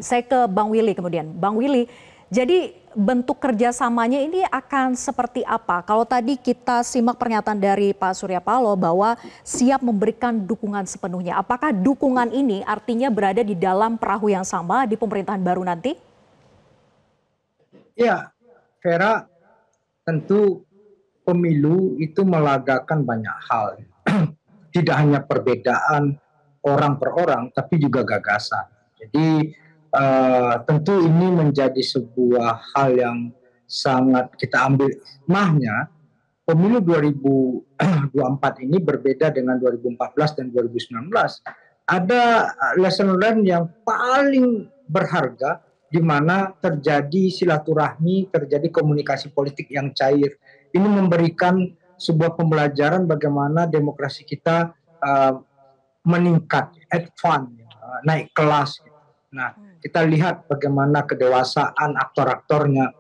Saya ke Bang Willy kemudian. Bang Willy, jadi bentuk kerjasamanya ini akan seperti apa? Kalau tadi kita simak pernyataan dari Pak Surya Paloh bahwa siap memberikan dukungan sepenuhnya. Apakah dukungan ini artinya berada di dalam perahu yang sama di pemerintahan baru nanti? Ya, Vera, tentu pemilu itu melagakan banyak hal. Tidak hanya perbedaan orang per orang, tapi juga gagasan. Jadi tentu ini menjadi sebuah hal yang sangat kita ambil hikmahnya. Pemilu 2024 ini berbeda dengan 2014 dan 2019. Ada lesson learned yang paling berharga di mana terjadi silaturahmi, terjadi komunikasi politik yang cair. Ini memberikan sebuah pembelajaran bagaimana demokrasi kita meningkat, advance, naik kelas. Nah, kita lihat bagaimana kedewasaan aktor-aktornya,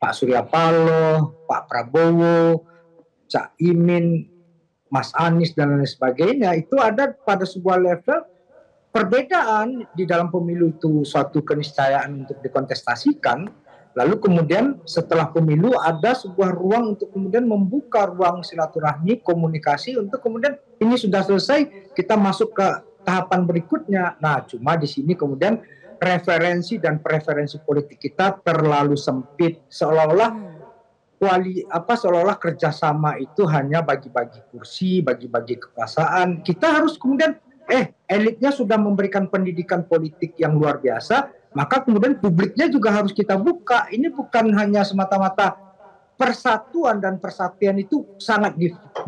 Pak Surya Paloh, Pak Prabowo, Cak Imin, Mas Anies dan lain sebagainya, itu ada pada sebuah level perbedaan di dalam pemilu itu suatu keniscayaan untuk dikontestasikan. Lalu kemudian setelah pemilu ada sebuah ruang untuk kemudian membuka ruang silaturahmi, komunikasi untuk kemudian ini sudah selesai, kita masuk ke tahapan berikutnya. Nah, cuma di sini kemudian referensi dan preferensi politik kita terlalu sempit, seolah-olah seolah-olah kerjasama itu hanya bagi-bagi kursi, bagi-bagi kekuasaan. Kita harus kemudian elitnya sudah memberikan pendidikan politik yang luar biasa, maka kemudian publiknya juga harus kita buka. Ini bukan hanya semata-mata persatuan dan persatuan, itu sangat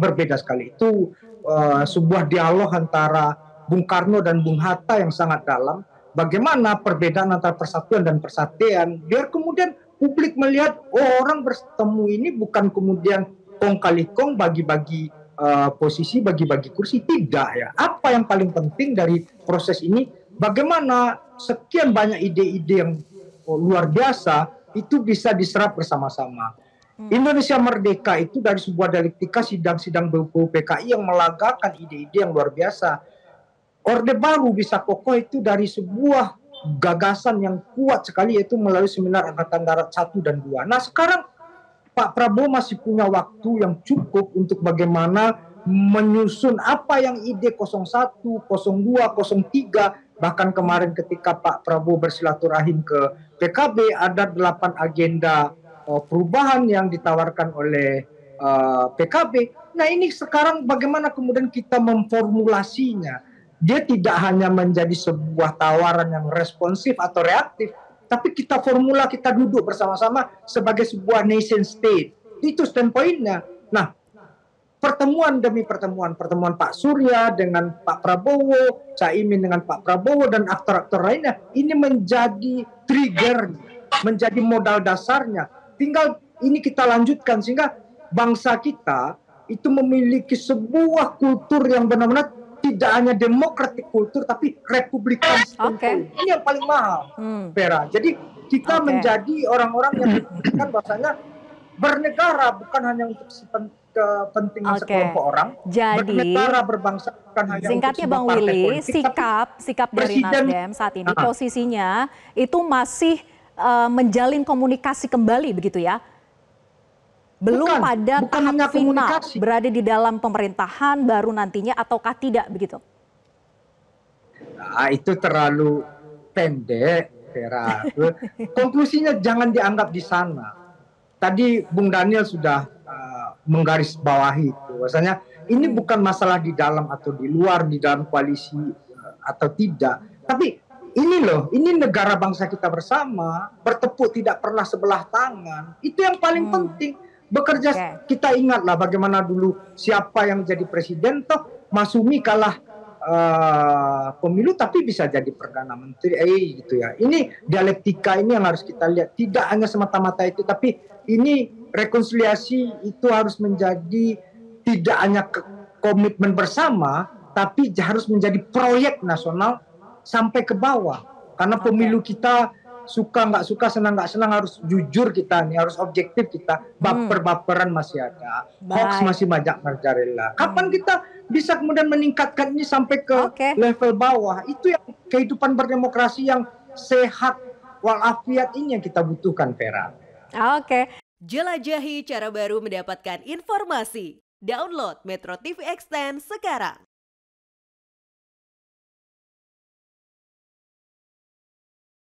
berbeda sekali. Itu sebuah dialog antara Bung Karno dan Bung Hatta yang sangat dalam. Bagaimana perbedaan antara persatuan dan persatuan, biar kemudian publik melihat orang bertemu ini bukan kemudian kong kali kong bagi-bagi posisi, bagi-bagi kursi, tidak ya. Apa yang paling penting dari proses ini, bagaimana sekian banyak ide-ide yang luar biasa itu bisa diserap bersama-sama. Indonesia Merdeka itu dari sebuah dialektika sidang-sidang BPUPKI yang melagakan ide-ide yang luar biasa. Orde Baru bisa kokoh itu dari sebuah gagasan yang kuat sekali, yaitu melalui seminar Angkatan Darat 1 dan 2. Nah, sekarang Pak Prabowo masih punya waktu yang cukup untuk bagaimana menyusun apa yang ide 01, 02, 03, bahkan kemarin ketika Pak Prabowo bersilaturahim ke PKB ada 8 agenda perubahan yang ditawarkan oleh PKB. Nah, ini sekarang bagaimana kemudian kita memformulasinya. Dia tidak hanya menjadi sebuah tawaran yang responsif atau reaktif, tapi kita formula, kita duduk bersama-sama sebagai sebuah nation state. Itu standpointnya. Nah, pertemuan demi pertemuan Pak Surya dengan Pak Prabowo, Caimin dengan Pak Prabowo dan aktor-aktor lainnya, ini menjadi trigger, menjadi modal dasarnya. Tinggal ini kita lanjutkan sehingga bangsa kita itu memiliki sebuah kultur yang benar-benar tidak hanya demokratik kultur tapi republikan. Ini yang paling mahal, Vera. Jadi kita menjadi orang-orang yang berpikirkan bahwasanya bernegara bukan hanya untuk kepentingan sekelompok orang. Jadi bernegara, berbangsa bukan hanya singkatnya untuk Bang partai Willy, politik, sikap dari Nasdem saat ini posisinya itu masih menjalin komunikasi kembali begitu ya? Belum pada tahap final berada di dalam pemerintahan baru nantinya ataukah tidak begitu? Nah, itu terlalu pendek, Vera. Konklusinya jangan dianggap di sana. Tadi Bung Daniel sudah menggarisbawahi itu. Bahwasanya ini bukan masalah di dalam atau di luar, di dalam koalisi atau tidak. Tapi ini loh, ini negara bangsa kita bersama, bertepuk tidak pernah sebelah tangan. Itu yang paling penting. Bekerja, kita ingatlah bagaimana dulu siapa yang jadi presiden, toh Masumi kalah pemilu tapi bisa jadi perdana menteri gitu ya. Ini dialektika ini yang harus kita lihat, tidak hanya semata-mata itu, tapi ini rekonsiliasi itu harus menjadi tidak hanya komitmen bersama, tapi harus menjadi proyek nasional sampai ke bawah. Karena pemilu kita suka nggak suka, senang nggak senang, harus jujur kita nih, harus objektif kita. Baper-baperan masih ada, hoax masih banyak merajalela. Kapan kita bisa kemudian meningkatkan ini sampai ke level bawah? Itu yang kehidupan berdemokrasi yang sehat walafiat ini yang kita butuhkan, Vera. Oke. Jelajahi cara baru mendapatkan informasi. Download Metro TV Extend sekarang.